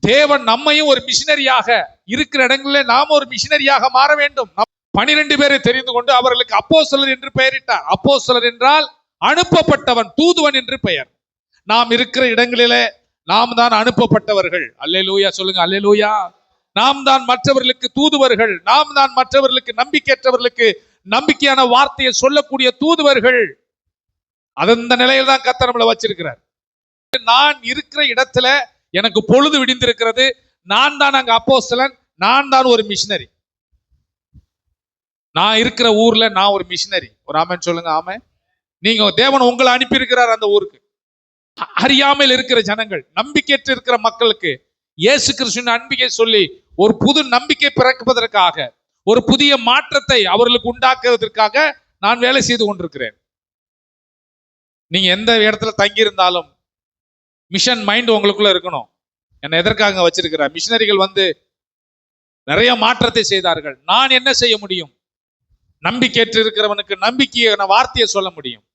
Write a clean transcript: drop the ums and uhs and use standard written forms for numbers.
தேவன் நம்மையும் ஒரு மிஷினரியாக இருக்கிற இடங்களில் நாம் ஒரு மிஷினரியாக மாற வேண்டும். 12 பேரை தெரிந்து கொண்டு அவர்களுக்கு அப்போஸ்தலர் என்று பெயரிட்டார். அப்போஸ்தலர் என்றால் அனுப்பப்பட்டவன், தூதுவன் என்று பெயர். நாம் இருக்கிற இடங்களிலே நாம் தான் அனுப்பப்பட்டவர்கள். அல்லேலூயா சொல்லுங்க, அல்லேலூயா. நாம் தான் மற்றவர்களுக்கு தூதுவர்கள். நாம் தான் மற்றவர்களுக்கு, நம்பிக்கையற்றவர்களுக்கு நம்பிக்கையான வார்த்தையை சொல்லக்கூடிய தூதுவர்கள். அந்த நிலையில் தான் கர்த்தர் நம்மளை வச்சிருக்கிறார். நான் இருக்கிற இடத்துல எனக்கு பொழுது விடிந்திருக்கிறது. நான் தான் அங்க அப்போஸ்தலன், நான் தான் ஒரு மிஷினரி. நான் இருக்கிற ஊர்ல நான் ஒரு மிஷினரி. ஒரு ஆமென் சொல்லுங்க. ஆமென். நீங்க தேவன் உங்களை அனுப்பி இருக்கிறார் அந்த ஊருக்கு. அறியாமல் இருக்கிற ஜனங்கள், நம்பிக்கையற்று இருக்கிற மக்களுக்கு இயேசு கிறிஸ்துவின் நம்பிக்கை சொல்லி ஒரு புது நம்பிக்கை பிறக்குவதற்காக, ஒரு புதிய மாற்றத்தை அவர்களுக்கு உண்டாக்குவதற்காக நான் வேலை செய்து கொண்டிருக்கிறேன். நீங்க எந்த இடத்துல தங்கி இருந்தாலும் மிஷன் மைண்ட் உங்களுக்குள்ள இருக்கணும். என்ன எதற்காக வச்சிருக்கிறார்? மிஷனரிகள் வந்து நிறைய மாற்றத்தை செய்தார்கள். நான் என்ன செய்ய முடியும்? நம்பிக்கையற்று இருக்கிறவனுக்கு நம்பிக்கையான வார்த்தையை சொல்ல முடியும்.